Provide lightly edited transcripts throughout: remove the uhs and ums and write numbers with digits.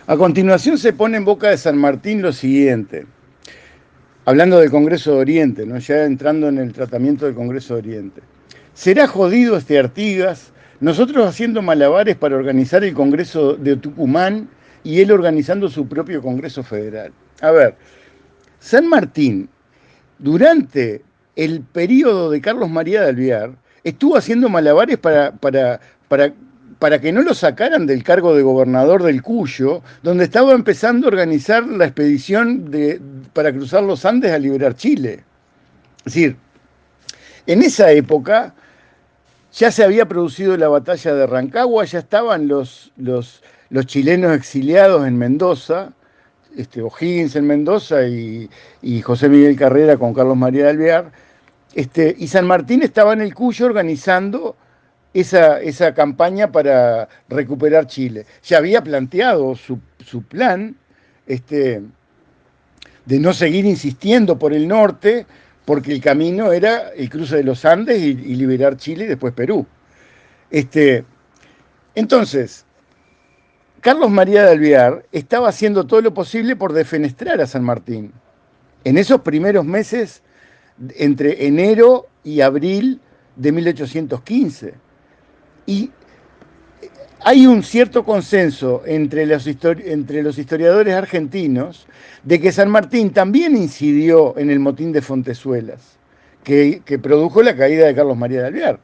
A continuación se pone en boca de San Martín lo siguiente, hablando del Congreso de Oriente, ¿no? Ya entrando en el tratamiento del Congreso de Oriente. Será jodido este Artigas, nosotros haciendo malabares para organizar el Congreso de Tucumán y él organizando su propio Congreso Federal. A ver, San Martín, durante el periodo de Carlos María de Alvear, estuvo haciendo malabares para, para que no lo sacaran del cargo de gobernador del Cuyo, donde estaba empezando a organizar la expedición para cruzar los Andes a liberar Chile. Es decir, en esa época ya se había producido la batalla de Rancagua, ya estaban los chilenos exiliados en Mendoza, O'Higgins en Mendoza y José Miguel Carrera con Carlos María de Alvear, y San Martín estaba en el Cuyo organizando esa campaña para recuperar Chile. Ya había planteado su plan este, de no seguir insistiendo por el norte, porque el camino era el cruce de los Andes y liberar Chile y después Perú. Este, entonces, Carlos María de Alvear estaba haciendo todo lo posible por defenestrar a San Martín. En esos primeros meses, entre enero y abril de 1815. Y hay un cierto consenso entre los historiadores argentinos de que San Martín también incidió en el motín de Fontezuelas, que produjo la caída de Carlos María de Alvear.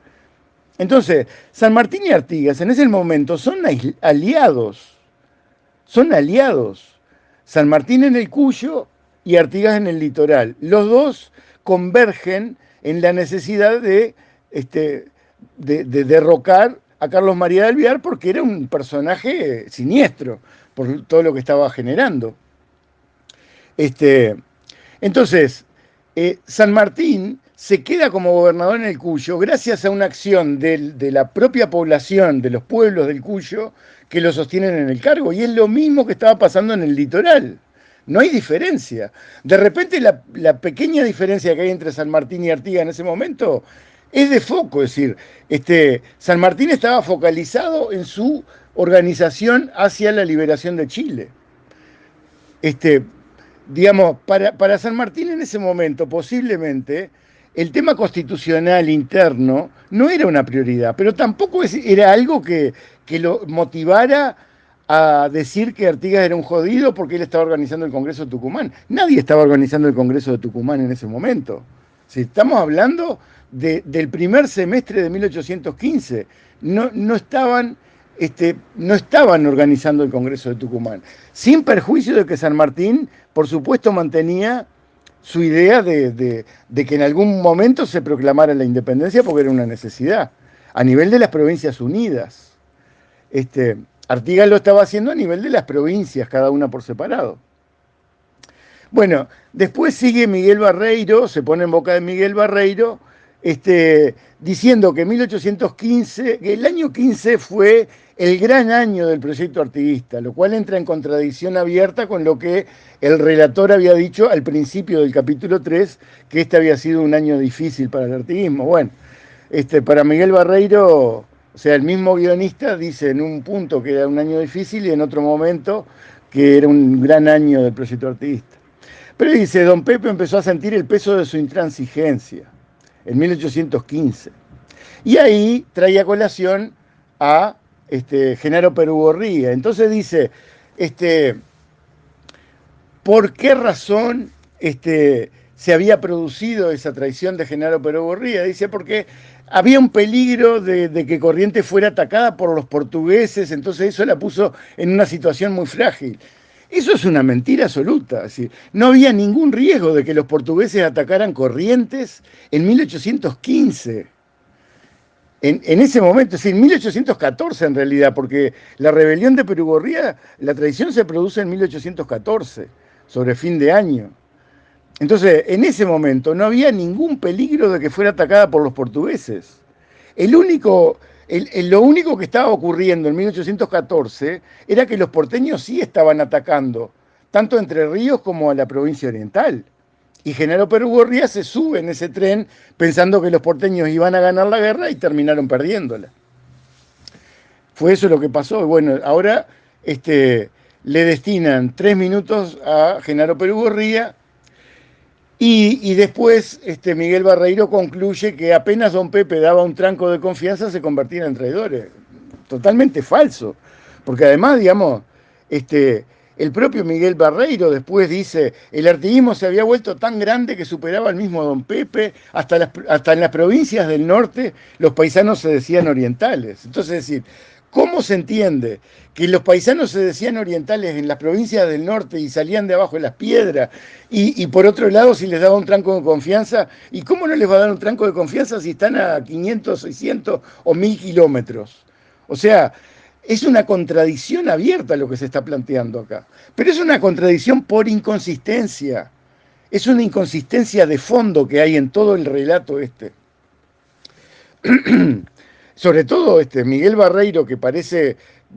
Entonces, San Martín y Artigas en ese momento aliados, son aliados. San Martín en el Cuyo y Artigas en el litoral. Los dos convergen en la necesidad de derrocar a Carlos María de Alvear porque era un personaje siniestro por todo lo que estaba generando. Este, entonces, San Martín se queda como gobernador en el Cuyo gracias a una acción de la propia población, de los pueblos del Cuyo, que lo sostienen en el cargo. Y es lo mismo que estaba pasando en el litoral. No hay diferencia. De repente la pequeña diferencia que hay entre San Martín y Artigas en ese momento es de foco. Es decir, San Martín estaba focalizado en su organización hacia la liberación de Chile. Este, digamos, para San Martín en ese momento, posiblemente, el tema constitucional interno no era una prioridad, pero tampoco era algo que lo motivara a decir que Artigas era un jodido porque él estaba organizando el Congreso de Tucumán. Nadie estaba organizando el Congreso de Tucumán en ese momento. Si estamos hablando del primer semestre de 1815, no estaban no estaban organizando el Congreso de Tucumán, sin perjuicio de que San Martín, por supuesto, mantenía su idea de que en algún momento se proclamara la independencia porque era una necesidad, a nivel de las Provincias Unidas. Artigas lo estaba haciendo a nivel de las provincias, cada una por separado. Bueno, después sigue Miguel Barreiro, se pone en boca de Miguel Barreiro, diciendo que 1815, que el año 15 fue el gran año del proyecto artiguista, lo cual entra en contradicción abierta con lo que el relator había dicho al principio del capítulo 3, que este había sido un año difícil para el artiguismo. Bueno, para Miguel Barreiro, o sea, el mismo guionista dice en un punto que era un año difícil y en otro momento que era un gran año del proyecto artiguista. Pero dice, don Pepe empezó a sentir el peso de su intransigencia en 1815. Y ahí trae a colación a Genaro Perugorría. Entonces dice, ¿por qué razón se había producido esa traición de Genaro Perugorría? Dice, porque había un peligro de que Corrientes fuera atacada por los portugueses, entonces eso la puso en una situación muy frágil. Eso es una mentira absoluta. Es decir, no había ningún riesgo de que los portugueses atacaran Corrientes en 1815. En ese momento, es decir, en 1814 en realidad, porque la rebelión de Perugorría, la traición se produce en 1814, sobre fin de año. Entonces, en ese momento no había ningún peligro de que fuera atacada por los portugueses. Lo único que estaba ocurriendo en 1814 era que los porteños sí estaban atacando, tanto Entre Ríos como a la provincia oriental. Y Genaro Perugorría se sube en ese tren pensando que los porteños iban a ganar la guerra y terminaron perdiéndola. Fue eso lo que pasó. Bueno, ahora le destinan 3 minutos a Genaro Perugorría y después Miguel Barreiro concluye que apenas don Pepe daba un tranco de confianza se convertían en traidores. Totalmente falso. Porque además, digamos, el propio Miguel Barreiro después dice, el artiguismo se había vuelto tan grande que superaba al mismo don Pepe, hasta en las provincias del norte los paisanos se decían orientales. Entonces, es decir, ¿cómo se entiende que los paisanos se decían orientales en las provincias del norte y salían de abajo de las piedras? Y por otro lado, si les daba un tranco de confianza, ¿y cómo no les va a dar un tranco de confianza si están a 500, 600 o 1000 kilómetros? O sea, es una contradicción abierta lo que se está planteando acá. Pero es una contradicción por inconsistencia. Es una inconsistencia de fondo que hay en todo el relato este. Sobre todo Miguel Barreiro, que parece,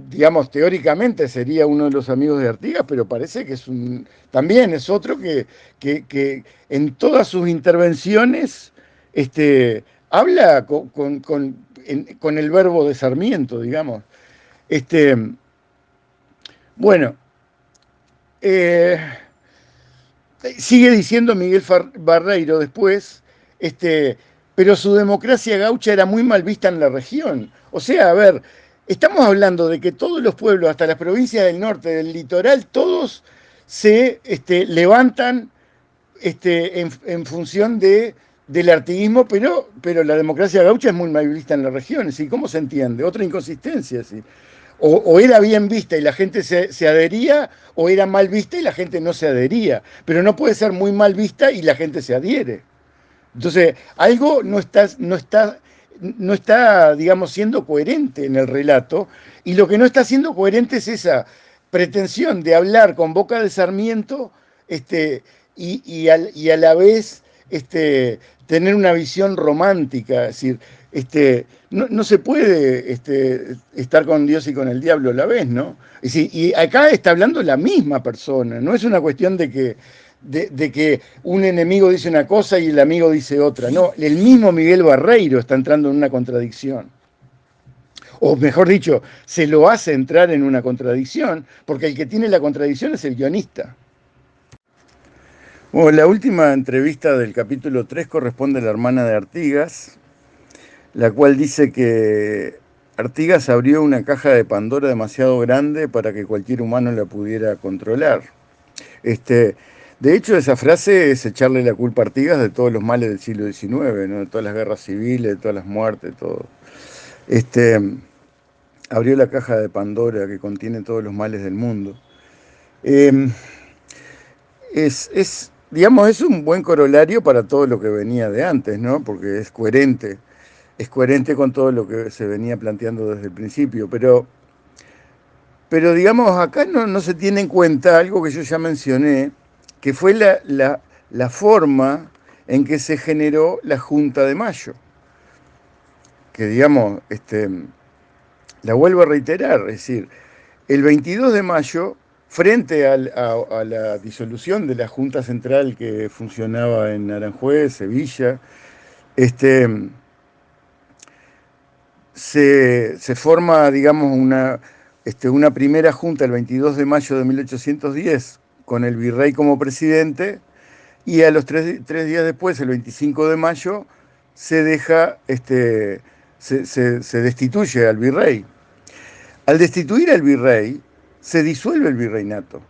digamos, teóricamente sería uno de los amigos de Artigas, pero parece que también es otro que en todas sus intervenciones habla con el verbo de Sarmiento, digamos. Este, bueno, eh, sigue diciendo Miguel Barreiro después, pero su democracia gaucha era muy mal vista en la región. O sea, a ver, estamos hablando de que todos los pueblos, hasta las provincias del norte, del litoral, todos se levantan en función del artiguismo, pero la democracia gaucha es muy mal vista en la región. ¿Sí? ¿Cómo se entiende? Otra inconsistencia. ¿Sí? O era bien vista y la gente se adhería, o era mal vista y la gente no se adhería. Pero no puede ser muy mal vista y la gente se adhiere. Entonces, algo no está, digamos, siendo coherente en el relato, y lo que no está siendo coherente es esa pretensión de hablar con boca de Sarmiento y a la vez tener una visión romántica, es decir, no se puede estar con Dios y con el diablo a la vez, ¿no? Es decir, y acá está hablando la misma persona, no es una cuestión de que un enemigo dice una cosa y el amigo dice otra, no, el mismo Miguel Barreiro está entrando en una contradicción. O mejor dicho, se lo hace entrar en una contradicción, porque el que tiene la contradicción es el guionista. Bueno, la última entrevista del capítulo 3 corresponde a la hermana de Artigas, la cual dice que Artigas abrió una caja de Pandora demasiado grande para que cualquier humano la pudiera controlar. De hecho, esa frase es echarle la culpa a Artigas de todos los males del siglo XIX, ¿no? De todas las guerras civiles, de todas las muertes, todo. Abrió la caja de Pandora que contiene todos los males del mundo. Eh, digamos, es un buen corolario para todo lo que venía de antes, ¿no? Porque es coherente con todo lo que se venía planteando desde el principio, pero digamos, acá no se tiene en cuenta algo que yo ya mencioné, que fue la forma en que se generó la Junta de Mayo. Que digamos, la vuelvo a reiterar, es decir, el 22 de mayo, frente a la disolución de la Junta Central que funcionaba en Aranjuez, Sevilla, se forma, digamos, una primera junta el 22 de mayo de 1810 con el virrey como presidente, y a los tres días después, el 25 de mayo, se destituye al virrey. Al destituir al virrey, se disuelve el virreinato,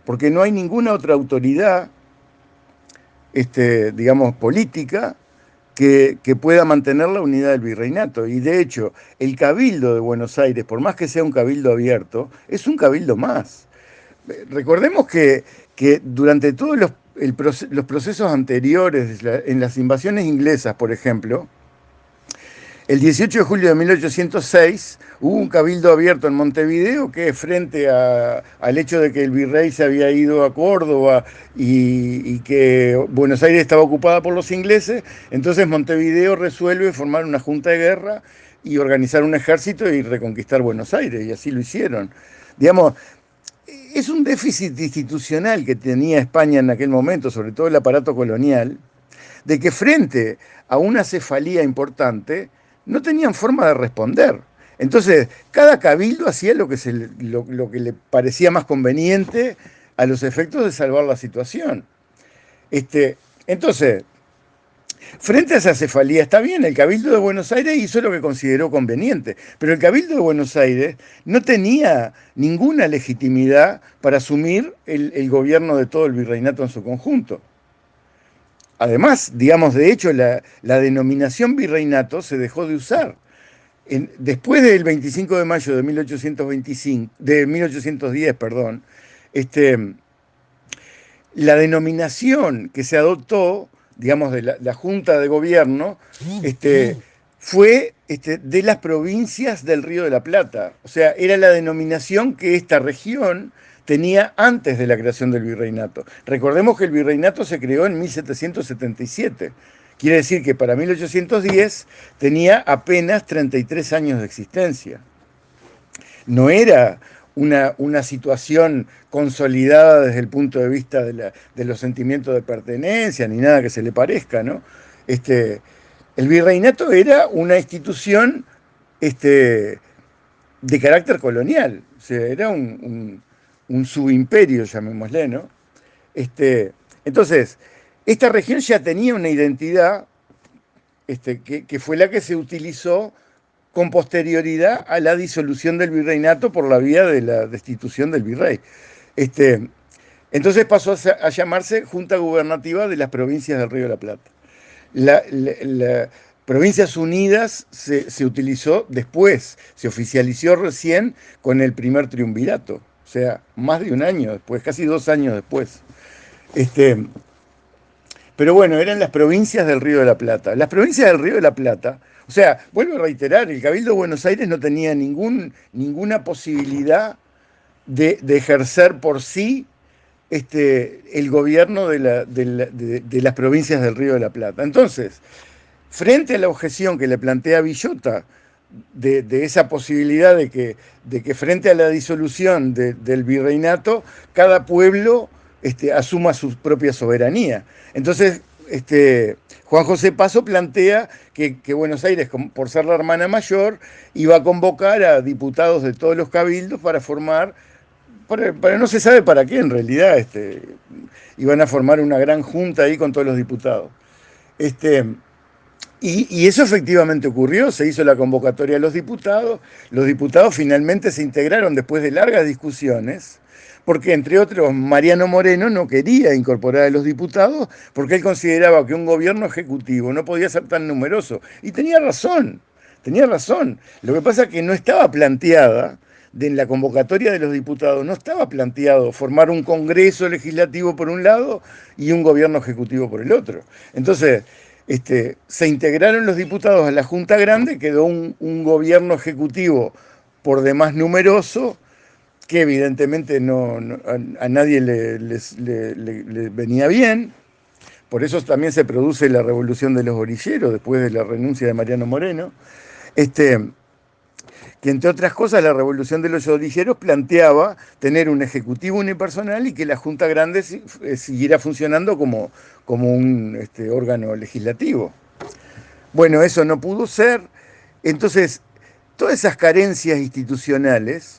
porque no hay ninguna otra autoridad, digamos, política que pueda mantener la unidad del virreinato. Y de hecho, el Cabildo de Buenos Aires, por más que sea un cabildo abierto, es un cabildo más. Recordemos que durante todos los procesos anteriores, en las invasiones inglesas, por ejemplo, el 18 de julio de 1806 hubo un cabildo abierto en Montevideo que, frente al hecho de que el virrey se había ido a Córdoba y que Buenos Aires estaba ocupada por los ingleses, entonces Montevideo resuelve formar una junta de guerra y organizar un ejército y reconquistar Buenos Aires, y así lo hicieron. Digamos, es un déficit institucional que tenía España en aquel momento, sobre todo el aparato colonial, de que frente a una cefalía importante no tenían forma de responder. Entonces, cada cabildo hacía lo que le parecía más conveniente a los efectos de salvar la situación. Entonces, frente a esa cefalía, está bien, el Cabildo de Buenos Aires hizo lo que consideró conveniente, pero el Cabildo de Buenos Aires no tenía ninguna legitimidad para asumir el gobierno de todo el virreinato en su conjunto. Además, digamos, de hecho, la denominación virreinato se dejó de usar. Después del 25 de mayo de 1825, de 1810, perdón, este, la denominación que se adoptó, digamos, de la Junta de Gobierno, fue de las provincias del Río de la Plata. O sea, era la denominación que esta región tenía antes de la creación del virreinato. Recordemos que el virreinato se creó en 1777. Quiere decir que para 1810 tenía apenas 33 años de existencia. No era una situación consolidada desde el punto de vista de los sentimientos de pertenencia, ni nada que se le parezca, ¿no? El virreinato era una institución de carácter colonial, o sea, era un subimperio, llamémosle, ¿no? Entonces, esta región ya tenía una identidad que fue la que se utilizó con posterioridad a la disolución del virreinato por la vía de la destitución del virrey. Entonces pasó a llamarse Junta Gubernativa de las Provincias del Río de la Plata. La Provincias Unidas se utilizó después, se oficializó recién con el primer triunvirato, o sea, más de un año después, casi 2 años después. Pero bueno, eran las provincias del Río de la Plata. Las provincias del Río de la Plata, o sea, vuelvo a reiterar, el Cabildo de Buenos Aires no tenía ninguna posibilidad de ejercer por sí el gobierno de las provincias del Río de la Plata. Entonces, frente a la objeción que le plantea Villota de esa posibilidad de que frente a la disolución del virreinato, cada pueblo asuma su propia soberanía. Entonces, Juan José Paso plantea que Buenos Aires, por ser la hermana mayor, iba a convocar a diputados de todos los cabildos para formar, para no se sabe para qué en realidad, iban a formar una gran junta ahí con todos los diputados. Y eso efectivamente ocurrió, se hizo la convocatoria a los diputados finalmente se integraron después de largas discusiones, porque entre otros Mariano Moreno no quería incorporar a los diputados porque él consideraba que un gobierno ejecutivo no podía ser tan numeroso. Y tenía razón, tenía razón. Lo que pasa es que no estaba planteada, en la convocatoria de los diputados, no estaba planteado formar un congreso legislativo por un lado y un gobierno ejecutivo por el otro. Entonces, se integraron los diputados a la Junta Grande, quedó un gobierno ejecutivo por demás numeroso, que evidentemente a nadie le venía bien. Por eso también se produce la revolución de los orilleros, después de la renuncia de Mariano Moreno. Que entre otras cosas la revolución de los orilleros planteaba tener un ejecutivo unipersonal y que la Junta Grande siguiera funcionando como un órgano legislativo. Bueno, eso no pudo ser. Entonces, todas esas carencias institucionales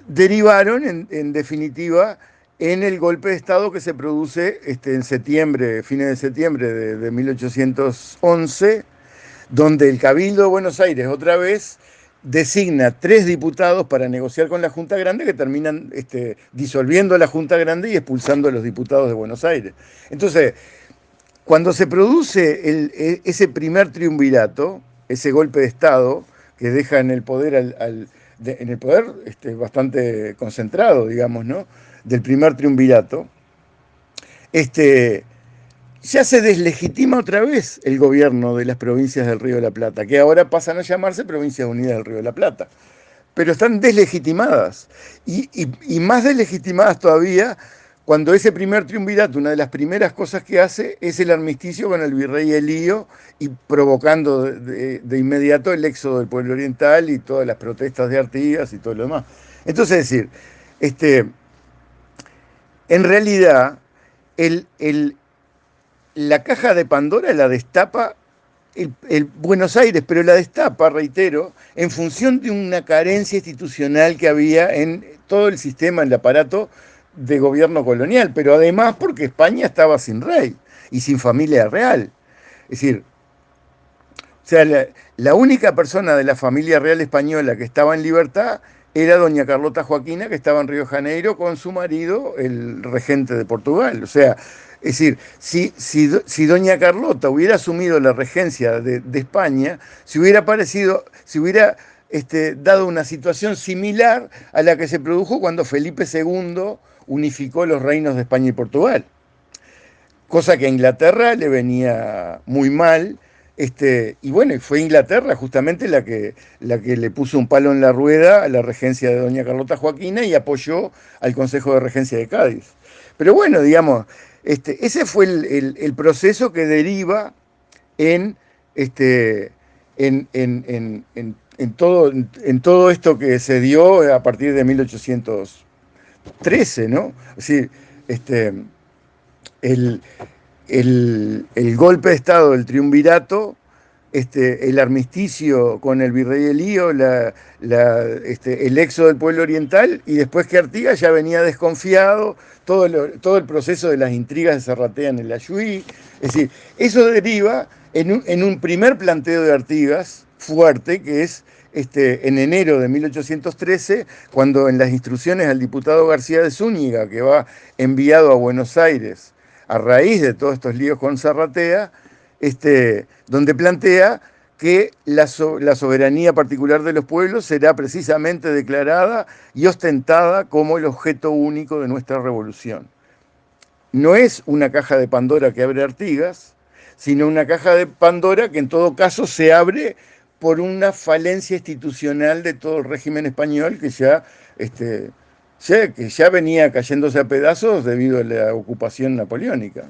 derivaron, en definitiva, en el golpe de Estado que se produce en septiembre, fines de septiembre de 1811, donde el Cabildo de Buenos Aires otra vez designa 3 diputados para negociar con la Junta Grande que terminan disolviendo la Junta Grande y expulsando a los diputados de Buenos Aires. Entonces, cuando se produce ese primer triunvirato, ese golpe de Estado que deja en el poder bastante concentrado, digamos, ¿no? Del primer triunvirato, ya se deslegitima otra vez el gobierno de las provincias del Río de la Plata, que ahora pasan a llamarse Provincias Unidas del Río de la Plata. Pero están deslegitimadas. Y más deslegitimadas todavía cuando ese primer triunvirato, una de las primeras cosas que hace es el armisticio con el virrey Elío y provocando de inmediato el éxodo del pueblo oriental y todas las protestas de Artigas y todo lo demás. Entonces, es decir, en realidad, la caja de Pandora la destapa el Buenos Aires, pero la destapa, reitero, en función de una carencia institucional que había en todo el sistema, el aparato de gobierno colonial, pero además porque España estaba sin rey y sin familia real. Es decir, o sea, la única persona de la familia real española que estaba en libertad era doña Carlota Joaquina, que estaba en Río de Janeiro con su marido, el regente de Portugal. O sea, es decir, si doña Carlota hubiera asumido la regencia de España, se hubiera dado una situación similar a la que se produjo cuando Felipe II unificó los reinos de España y Portugal, cosa que a Inglaterra le venía muy mal. Y bueno, fue Inglaterra justamente la que le puso un palo en la rueda a la regencia de doña Carlota Joaquina y apoyó al Consejo de Regencia de Cádiz. Pero bueno, digamos, ese fue el proceso que deriva en, este, en todo esto que se dio a partir de 1813, ¿no? Es decir, este, el, el golpe de Estado del triunvirato, el armisticio con el virrey Elío, el éxodo del pueblo oriental, y después que Artigas ya venía desconfiado, todo el proceso de las intrigas de Zarratea en el Ayuí. Es decir, eso deriva en un primer planteo de Artigas fuerte, que es en enero de 1813, cuando en las instrucciones al diputado García de Zúñiga, que va enviado a Buenos Aires a raíz de todos estos líos con Zarratea, donde plantea que la soberanía particular de los pueblos será precisamente declarada y ostentada como el objeto único de nuestra revolución. No es una caja de Pandora que abre Artigas, sino una caja de Pandora que en todo caso se abre por una falencia institucional de todo el régimen español que ya venía cayéndose a pedazos debido a la ocupación napoleónica.